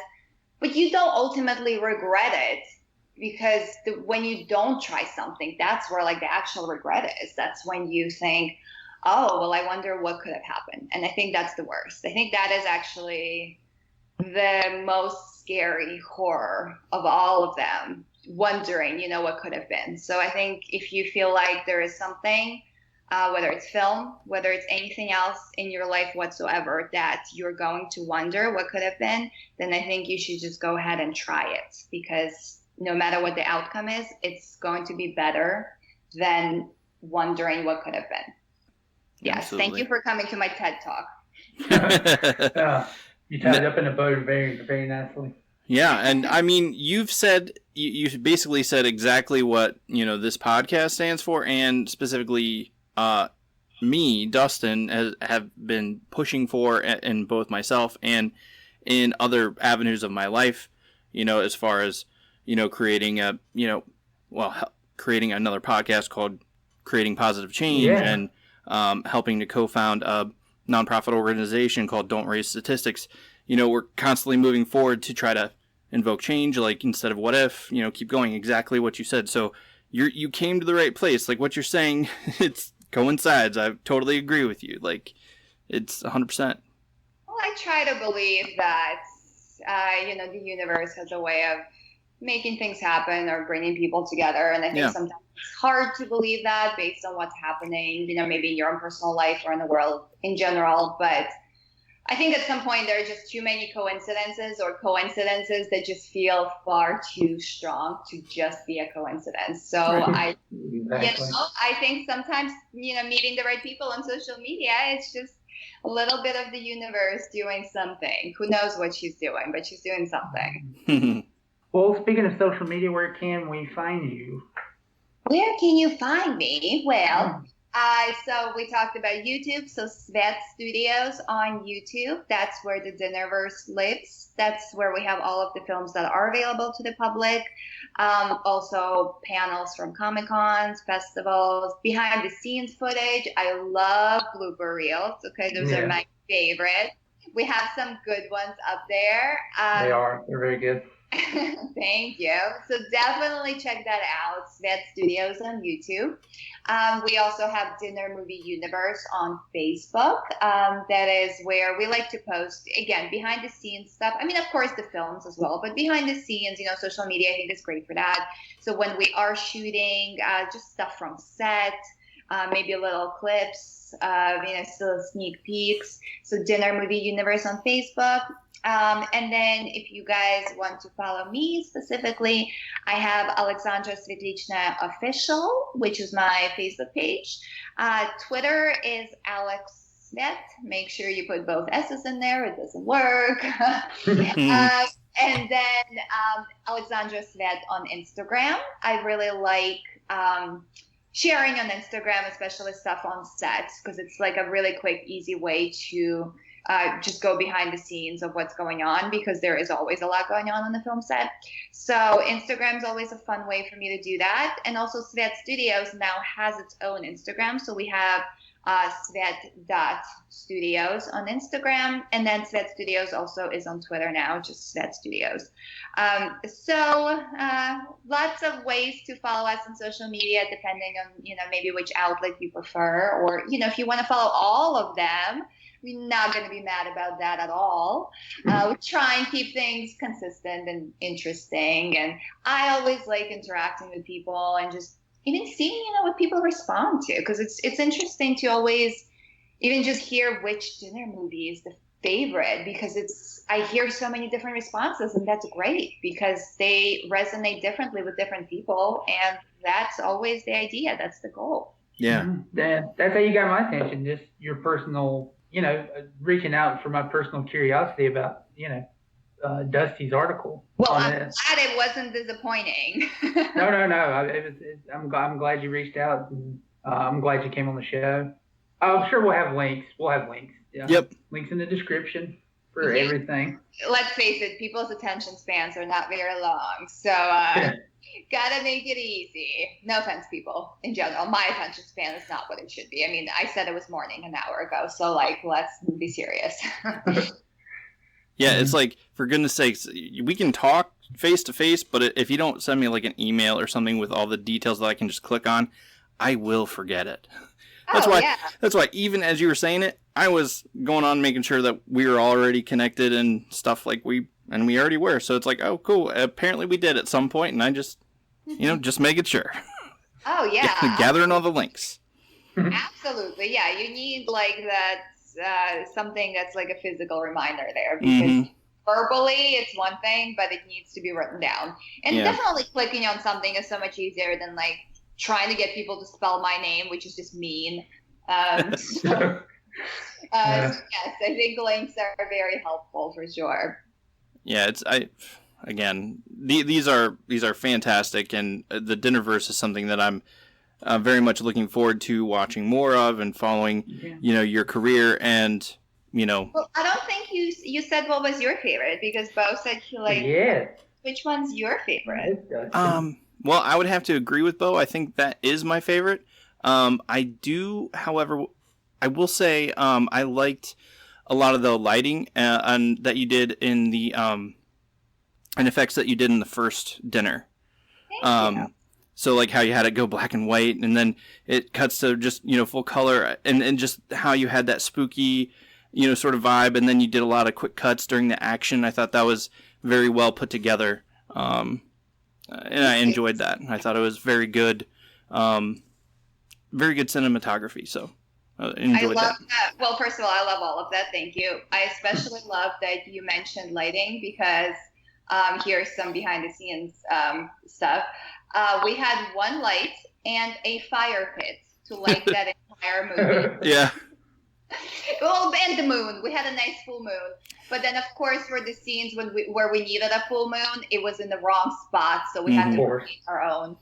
C: but you don't ultimately regret it. Because when you don't try something, that's where like the actual regret is. That's when you think, oh, well, I wonder what could have happened. And I think that's the worst. I think that is actually the most scary horror of all of them, wondering, what could have been. So I think if you feel like there is something, whether it's film, whether it's anything else in your life whatsoever, that you're going to wonder what could have been, then I think you should just go ahead and try it, because no matter what the outcome is, it's going to be better than wondering what could have been. Yes, Absolutely. Thank you for coming to my TED Talk.
B: You tied it up in a bow very, very nicely.
A: Yeah, and I mean, you basically said exactly what, this podcast stands for, and specifically me, Dustin, have been pushing for in both myself and in other avenues of my life, as far as creating creating another podcast called Creating Positive Change, and helping to co-found a nonprofit organization called Don't Raise Statistics. We're constantly moving forward to try to invoke change, like instead of what if, keep going, exactly what you said. So you came to the right place. Like what you're saying, it's coincides. I totally agree with you. Like it's 100%.
C: Well, I try to believe that, the universe has a way of making things happen or bringing people together. And I think sometimes it's hard to believe that based on what's happening, maybe in your own personal life or in the world in general. But I think at some point there are just too many coincidences that just feel far too strong to just be a coincidence. So I think sometimes, meeting the right people on social media, it's just a little bit of the universe doing something. Who knows what she's doing, but she's doing something.
B: Well, speaking of social media, where can we find you?
C: Where can you find me? Well, so we talked about YouTube. So Svet Studios on YouTube. That's where the Dinnerverse lives. That's where we have all of the films that are available to the public. Also panels from Comic-Cons, festivals, behind the scenes footage. I love blooper reels. Okay, those are my favorite. We have some good ones up there.
B: They are. They're very good.
C: Thank you. So definitely check that out, Svet Studios on YouTube. We also have Dinner Movie Universe on Facebook. That is where we like to post, again, behind the scenes stuff. I mean, of course, the films as well, but behind the scenes, social media, I think is great for that. So when we are shooting, just stuff from set, maybe little clips, still sneak peeks. So Dinner Movie Universe on Facebook. And then if you guys want to follow me specifically, I have Aleksandra Svetlichnaya Official, which is my Facebook page. Twitter is Alex Svet. Make sure you put both S's in there. It doesn't work. And then Aleksandra Svet on Instagram. I really like sharing on Instagram, especially stuff on set, because it's like a really quick, easy way to just go behind the scenes of what's going on, because there is always a lot going on the film set. So Instagram is always a fun way for me to do that. And also Svet Studios now has its own Instagram. So we have Svet.studios on Instagram. And then Svet Studios also is on Twitter now, just Svet Studios. So lots of ways to follow us on social media, depending on, maybe which outlet you prefer. Or, if you want to follow all of them, we're not going to be mad about that at all. We try and keep things consistent and interesting. And I always like interacting with people and just even seeing, what people respond to. Because it's interesting to always even just hear which dinner movie is the favorite. Because I hear so many different responses. And that's great because they resonate differently with different people. And that's always the idea. That's the goal.
A: Yeah.
B: That's how you got my attention. Just your personal, reaching out for my personal curiosity about, Dusty's article.
C: Well, I'm glad it wasn't disappointing.
B: No. I'm glad you reached out. And I'm glad you came on the show. I'm sure we'll have links. Yeah.
A: Yep.
B: Links in the description for everything.
C: Let's face it, people's attention spans are not very long. So gotta make it easy. No offense, people. In general, my attention span is not what it should be. I mean, I said it was morning an hour ago. So, like, let's be serious.
A: Yeah, it's like, for goodness sakes, we can talk face to face, but if you don't send me like an email or something with all the details that I can just click on, I will forget it. That's why even as you were saying it, I was going on making sure that we were already connected and stuff like we already were. So it's like, oh, cool. Apparently we did at some point, and I just, just making sure.
C: Oh, yeah.
A: Gathering all the links.
C: Absolutely. Yeah, you need like that. Something that's like a physical reminder there, because verbally it's one thing, but it needs to be written down. And definitely clicking on something is so much easier than like trying to get people to spell my name, which is just mean. Yes, I think links are very helpful for sure.
A: Yeah, these are fantastic, and the Dinnerverse is something that I'm very much looking forward to watching more of and following, your career and,
C: Well, I don't think you said what was your favorite, because Bo said you like.
B: Yeah.
C: Which one's your favorite?
A: Well, I would have to agree with Bo. I think that is my favorite. I do, however, I will say I liked a lot of the lighting that you did in the and effects that you did in the first dinner.
C: Thank you.
A: So like how you had it go black and white, and then it cuts to just, full color, and just how you had that spooky, sort of vibe, and then you did a lot of quick cuts during the action. I thought that was very well put together, and I enjoyed that. I thought it was very good cinematography, so I enjoyed that.
C: Well, first of all, I love all of that. Thank you. I especially love that you mentioned lighting, because here's some behind the scenes stuff. We had one light and a fire pit to light that entire movie.
A: Yeah.
C: Well, and the moon. We had a nice full moon. But then, of course, for the scenes where we needed a full moon, it was in the wrong spot, so we had to create our own.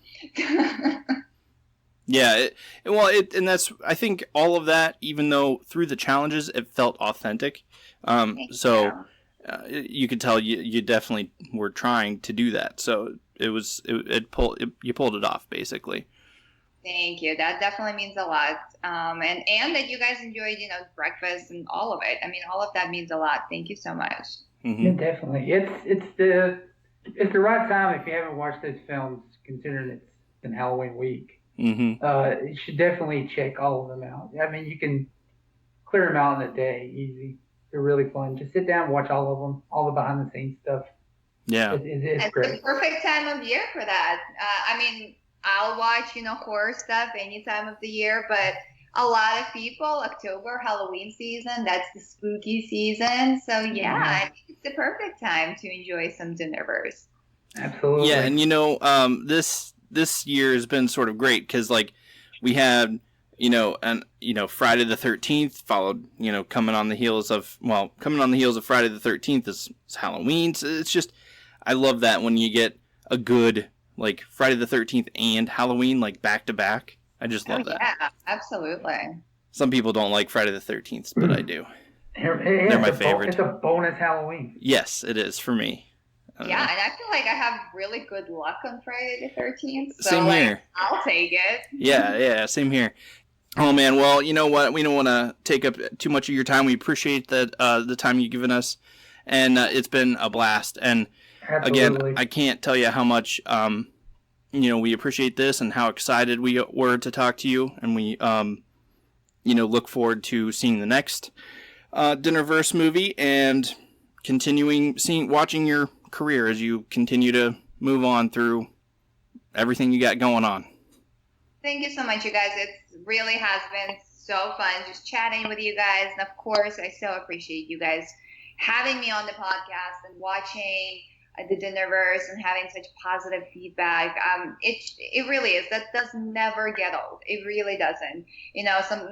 A: Yeah. And that's, I think all of that, even though through the challenges, it felt authentic. You could tell you definitely were trying to do that. So you pulled it off, basically.
C: Thank you. That definitely means a lot. And that you guys enjoyed, breakfast and all of it. I mean, all of that means a lot. Thank you so much.
B: Mm-hmm. Yeah, definitely. It's the right time if you haven't watched those films, considering it's in Halloween week.
A: Mm-hmm.
B: You should definitely check all of them out. I mean, you can clear them out in a day, easy. They're really fun. Just sit down and watch all of them, all the behind the scenes stuff.
A: Yeah.
B: It's great.
C: It's the perfect time of year for that. I mean, I'll watch, horror stuff any time of the year, but a lot of people, October, Halloween season, that's the spooky season. So yeah, I think it's the perfect time to enjoy some Dinnerverse.
B: Absolutely.
A: Yeah, and this year has been sort of great because like we had Friday the 13th followed, coming on the heels of Friday the 13th is Halloween. So it's just, I love that when you get a good like Friday the 13th and Halloween like back to back. I just love that.
C: Yeah, absolutely.
A: Some people don't like Friday the 13th, but I do.
B: They're
A: my favorite.
B: It's a bonus Halloween.
A: Yes, it is for me.
C: Yeah, and I feel like I have really good luck on Friday the 13th. So
A: same here.
C: I'll take it.
A: Yeah, same here. Oh man, well, you know what? We don't want to take up too much of your time. We appreciate that the time you've given us, and it's been a blast. And
B: Absolutely.
A: Again, I can't tell you how much we appreciate this and how excited we were to talk to you, and we look forward to seeing the next Dinnerverse movie and watching your career as you continue to move on through everything you got going on.
C: Thank you so much, you guys. It really has been so fun just chatting with you guys. And of course, I so appreciate you guys having me on the podcast and watching the Dinnerverse and having such positive feedback. It really is. That does never get old. It really doesn't.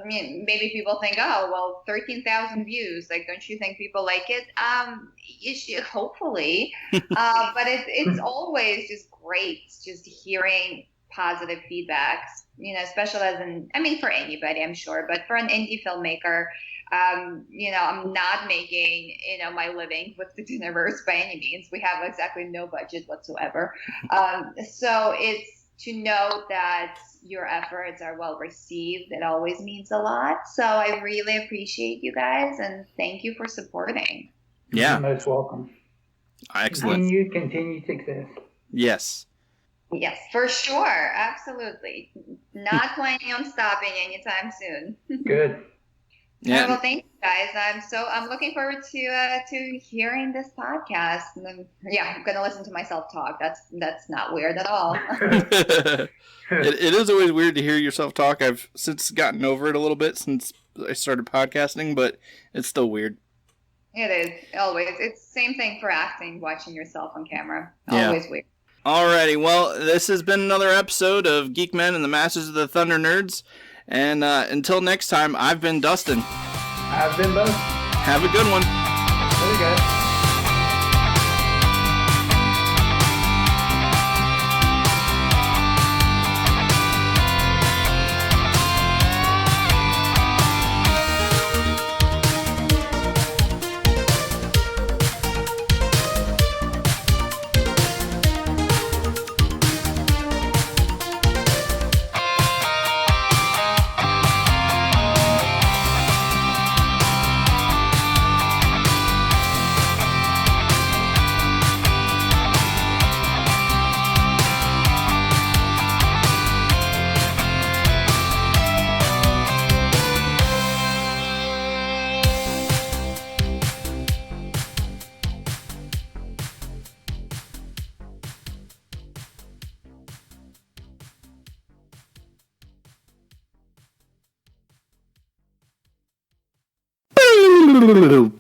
C: Maybe people think, oh, well, 13,000 views. Like, don't you think people like it? You should, hopefully. But it's always just great just hearing positive feedbacks, especially for anybody, I'm sure, but for an indie filmmaker, I'm not making, my living with the Dinnerverse by any means. We have exactly no budget whatsoever. So it's to know that your efforts are well received. It always means a lot. So I really appreciate you guys, and thank you for supporting.
A: Yeah.
B: You're most welcome.
A: Excellent.
B: Continued success.
A: Yes.
C: Yes, for sure. Absolutely. Not planning on stopping anytime soon.
B: Good.
A: Yeah.
C: Well, thank you guys. I'm looking forward to hearing this podcast. And then, I'm gonna listen to myself talk. That's not weird at all.
A: It is always weird to hear yourself talk. I've since gotten over it a little bit since I started podcasting, but it's still weird.
C: It is always. It's the same thing for acting, watching yourself on camera.
A: Yeah.
C: Always weird.
A: Alrighty, well, this has been another episode of Geek-Men and the Masters of the Thundernerds. And until next time, I've been Dustin.
B: I've been both.
A: Have a good one.
B: There you go.
A: Boom.